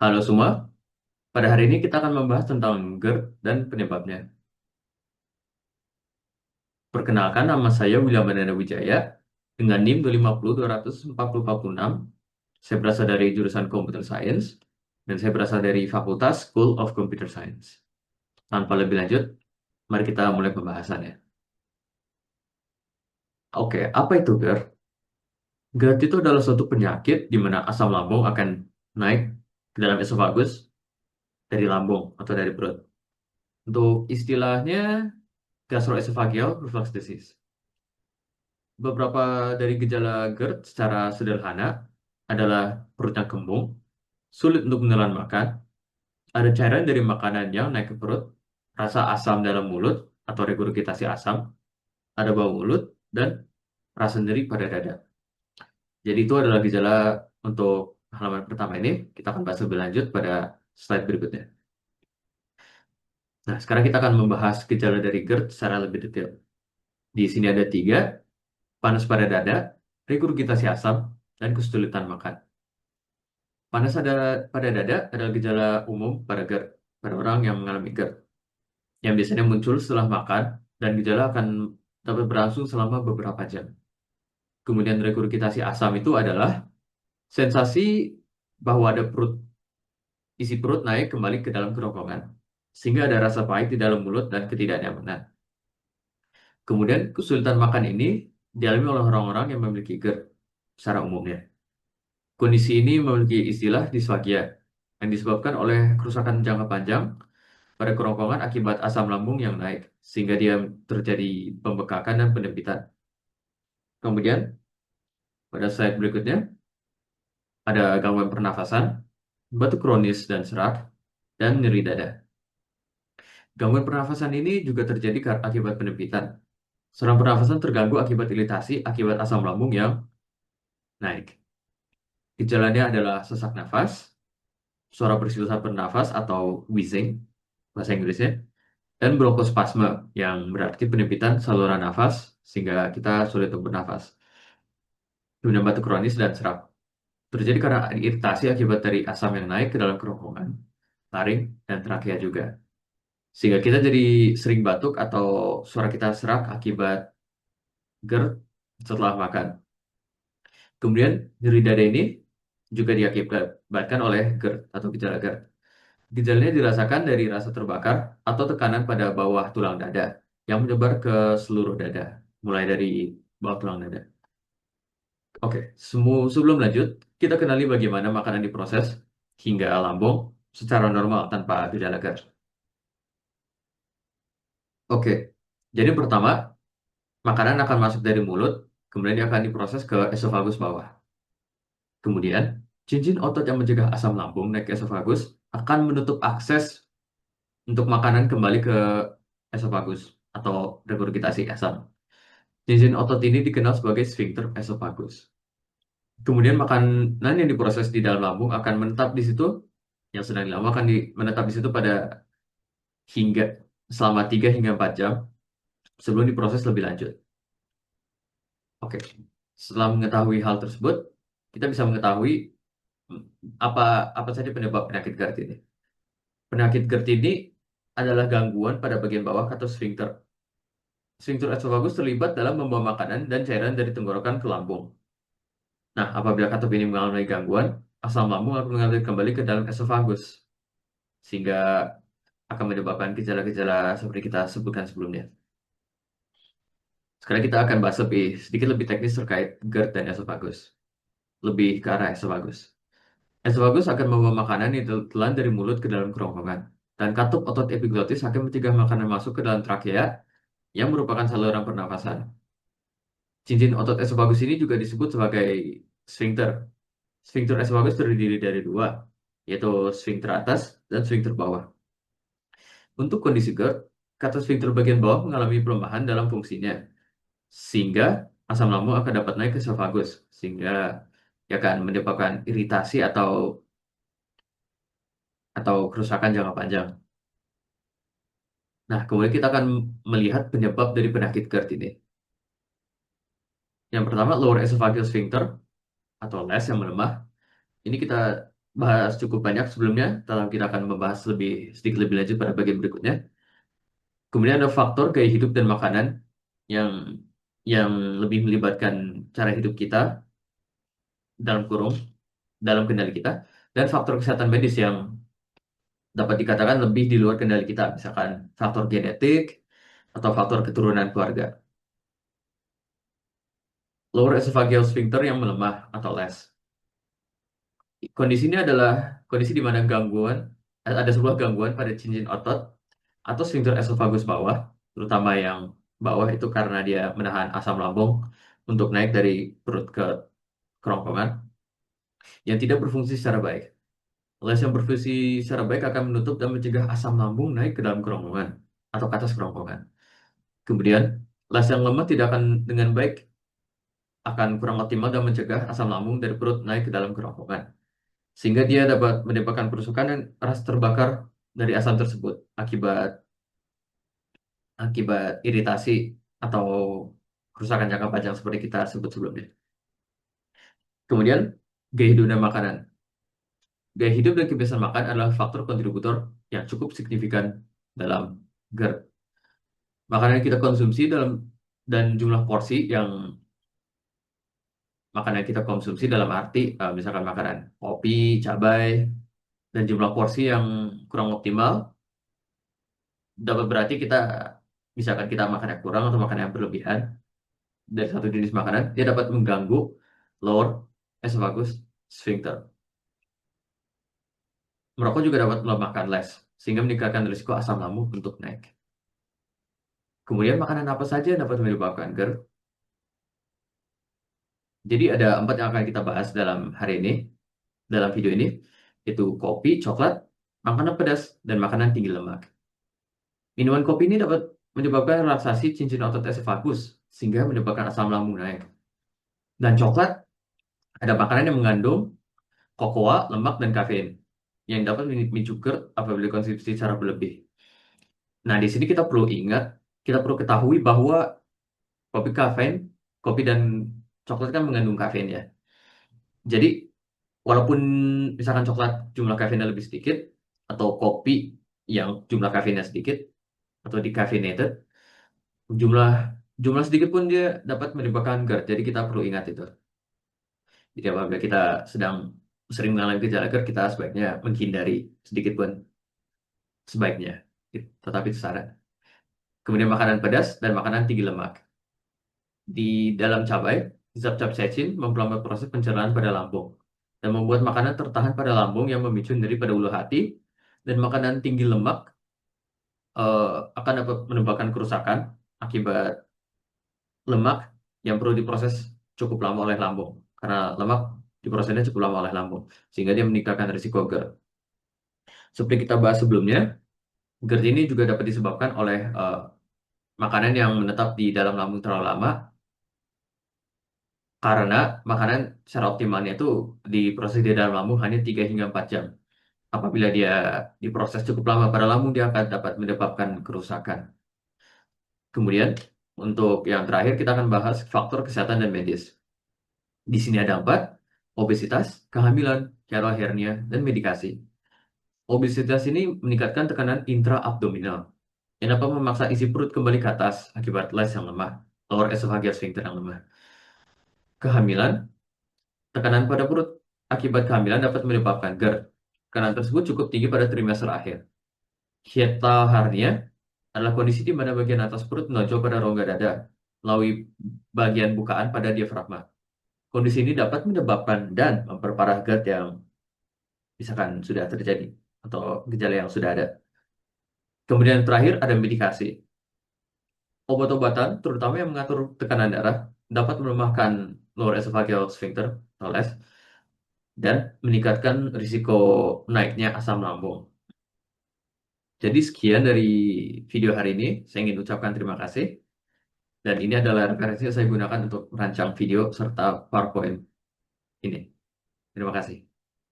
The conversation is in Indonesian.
Halo semua, pada hari ini kita akan membahas tentang GERD dan penyebabnya. Perkenalkan, nama saya William Bandana Wijaya dengan NIM 250 240 446. Saya berasal dari jurusan Computer Science dan saya berasal dari Fakultas School of Computer Science. Tanpa lebih lanjut, mari kita mulai pembahasannya. Oke, apa itu GERD? GERD itu adalah suatu penyakit di mana asam lambung akan naik ke dalam esofagus dari lambung atau dari perut. Untuk istilahnya gastroesophageal reflux disease. Beberapa dari gejala GERD secara sederhana adalah perut yang kembung, sulit untuk menelan makan, ada cairan dari makanan yang naik ke perut, rasa asam dalam mulut atau regurgitasi asam, ada bau mulut, dan rasa nyeri pada dada. Jadi itu adalah gejala untuk halaman pertama ini. Kita akan bahas lebih lanjut pada slide berikutnya. Nah, sekarang kita akan membahas gejala dari GERD secara lebih detail. Di sini ada tiga, panas pada dada, regurgitasi asam, dan kesulitan makan. Panas pada dada adalah gejala umum pada GERD, pada orang yang mengalami GERD, yang biasanya muncul setelah makan dan gejala akan dapat berlangsung selama beberapa jam. Kemudian regurgitasi asam itu adalah sensasi bahwa ada isi perut naik kembali ke dalam kerongkongan, sehingga ada rasa pahit di dalam mulut dan ketidaknyamanan. Kemudian kesulitan makan ini dialami oleh orang-orang yang memiliki GERD secara umumnya. Kondisi ini memiliki istilah disfagia, yang disebabkan oleh kerusakan jangka panjang pada kerongkongan akibat asam lambung yang naik, sehingga dia terjadi pembekakan dan penyempitan. Kemudian, pada slide berikutnya, ada gangguan pernafasan, batuk kronis dan serak, dan nyeri dada. Gangguan pernafasan ini juga terjadi akibat penyempitan. Saluran pernafasan terganggu akibat iritasi akibat asam lambung yang naik. Gejalanya adalah sesak nafas, suara bersusah bernafas atau wheezing, bahasa Inggrisnya, dan bronkospasme yang berarti penyempitan saluran nafas sehingga kita sulit untuk bernafas. Kemudian batuk kronis dan serak terjadi karena iritasi akibat dari asam yang naik ke dalam kerongkongan, taring, dan trakea juga. Sehingga kita jadi sering batuk atau suara kita serak akibat GERD setelah makan. Kemudian nyeri dada ini juga diakibatkan oleh GERD atau gejala GERD. Gejalanya dirasakan dari rasa terbakar atau tekanan pada bawah tulang dada yang menyebar ke seluruh dada, mulai dari bawah tulang dada. Oke, sebelum lanjut, kita kenali bagaimana makanan diproses hingga lambung secara normal tanpa gejala GERD. Oke, jadi pertama, makanan akan masuk dari mulut, kemudian dia akan diproses ke esofagus bawah. Kemudian, cincin otot yang mencegah asam lambung naik ke esofagus akan menutup akses untuk makanan kembali ke esofagus atau regurgitasi asam. Cincin otot ini dikenal sebagai sphincter esofagus. Kemudian makanan yang diproses di dalam lambung akan menetap di situ, yang sedang lama akan menetap di situ pada hingga selama 3 hingga 4 jam sebelum diproses lebih lanjut. Oke, setelah mengetahui hal tersebut, kita bisa mengetahui hmm, apa apa saja penyebab penyakit GERD ini. Penyakit GERD ini adalah gangguan pada bagian bawah atau sphincter. Sphincter esofagus terlibat dalam membawa makanan dan cairan dari tenggorokan ke lambung. Nah, apabila katup ini mengalami gangguan, asam lambung akan mengalir kembali ke dalam esofagus, sehingga akan menyebabkan gejala-gejala seperti kita sebutkan sebelumnya. Sekarang kita akan bahas sedikit lebih teknis terkait GERD dan esofagus. Lebih ke arah esofagus. Esofagus akan membawa makanan yang ditelan dari mulut ke dalam kerongkongan. Dan katup otot epiglotis akan mencegah makanan masuk ke dalam trakea yang merupakan saluran pernafasan. Cincin otot esofagus ini juga disebut sebagai sphincter. Sphincter esofagus terdiri dari dua, yaitu sphincter atas dan sphincter bawah. Untuk kondisi GERD, kata sphincter bagian bawah mengalami pelemahan dalam fungsinya, sehingga asam lambung akan dapat naik ke esofagus, sehingga dia akan menyebabkan iritasi atau kerusakan jangka panjang. Nah, kemudian kita akan melihat penyebab dari penyakit GERD ini. Yang pertama, lower esophageal sphincter atau LES yang melemah. Ini kita bahas cukup banyak sebelumnya, dalam kita akan membahas sedikit lebih lanjut pada bagian berikutnya. Kemudian ada faktor gaya hidup dan makanan yang yang lebih melibatkan cara hidup kita dalam kurung dalam kendali kita, dan faktor kesehatan medis yang dapat dikatakan lebih di luar kendali kita, misalkan faktor genetik atau faktor keturunan keluarga. Lower esophageal sphincter yang melemah atau les. Kondisi ini adalah kondisi di mana ada sebuah gangguan pada cincin otot atau sphincter esofagus bawah, terutama yang bawah itu karena dia menahan asam lambung untuk naik dari perut ke kerongkongan yang tidak berfungsi secara baik. Les yang berfungsi secara baik akan menutup dan mencegah asam lambung naik ke dalam kerongkongan atau ke atas kerongkongan. Kemudian, les yang lemah tidak akan dengan baik akan kurang optimal dan mencegah asam lambung dari perut naik ke dalam kerongkongan. Sehingga dia dapat menyebabkan kerusakan dan rasa terbakar dari asam tersebut akibat akibat iritasi atau kerusakan jangka panjang seperti kita sebut sebelumnya. Kemudian, gaya hidup dan makanan. Gaya hidup dan kebiasaan makan adalah faktor kontributor yang cukup signifikan dalam GERD. Makanan yang kita konsumsi dan jumlah porsi yang makanan yang kita konsumsi dalam arti misalkan makanan kopi, cabai, dan jumlah porsi yang kurang optimal dapat berarti misalkan kita makan yang kurang atau makan yang berlebihan dari satu jenis makanan, dia dapat mengganggu lower esophagus sphincter. Merokok juga dapat melemahkan les, sehingga meningkatkan risiko asam lambung untuk naik. Kemudian makanan apa saja yang dapat menyebabkan GERD? Jadi ada 4 yang akan kita bahas dalam video ini, yaitu kopi, coklat, makanan pedas, dan makanan tinggi lemak. Minuman kopi ini dapat menyebabkan relaksasi cincin otot esofagus, sehingga menyebabkan asam lambung naik. Dan coklat, ada makanan yang mengandung kokoa, lemak, dan kafein, yang dapat memicu GERD apabila dikonsumsi secara berlebih. Nah, di sini kita perlu ketahui bahwa kopi kafein, kopi dan coklat kan mengandung kafein ya. Jadi, walaupun misalkan coklat jumlah kafeinnya lebih sedikit, atau kopi yang jumlah kafeinnya sedikit, atau decaffeinated, jumlah jumlah sedikit pun dia dapat menyebabkan GERD. Jadi kita perlu ingat itu. Jadi apabila kita sedang sering mengalami gejala GERD, kita sebaiknya menghindari sedikit pun sebaiknya. Tetapi itu syarat. Kemudian makanan pedas dan makanan tinggi lemak. Di dalam cabai, zat capsaicin memperlambat proses pencernaan pada lambung dan membuat makanan tertahan pada lambung yang memicu nyeri pada ulu hati, dan makanan tinggi lemak akan dapat menyebabkan kerusakan akibat lemak yang perlu diproses cukup lama oleh lambung, karena lemak diprosesnya cukup lama oleh lambung sehingga dia meningkatkan risiko GERD. Seperti kita bahas sebelumnya, GERD ini juga dapat disebabkan oleh makanan yang menetap di dalam lambung terlalu lama, karena makanan secara optimalnya itu diproses di dalam lambung hanya 3 hingga 4 jam. Apabila dia diproses cukup lama pada lambung, dia akan dapat menyebabkan kerusakan. Kemudian, untuk yang terakhir kita akan bahas faktor kesehatan dan medis. Di sini ada 4: obesitas, kehamilan, carola hernia, dan medikasi. Obesitas ini meningkatkan tekanan intraabdominal yang dapat memaksa isi perut kembali ke atas akibat les yang lemah, lower esophageal sphincter yang lemah. Kehamilan, tekanan pada perut akibat kehamilan dapat menyebabkan GERD. Tekanan tersebut cukup tinggi pada trimester akhir. Hiatal hernia adalah kondisi di mana bagian atas perut menonjol pada rongga dada melalui bagian bukaan pada diafragma. Kondisi ini dapat menyebabkan dan memperparah GERD yang misalkan sudah terjadi atau gejala yang sudah ada. Kemudian terakhir ada medikasi. Obat-obatan, terutama yang mengatur tekanan darah, dapat melemahkan lower esophageal sphincter atau LES dan meningkatkan risiko naiknya asam lambung. Jadi sekian dari video hari ini. Saya ingin ucapkan terima kasih. Dan ini adalah referensi yang saya gunakan untuk merancang video serta PowerPoint ini. Terima kasih.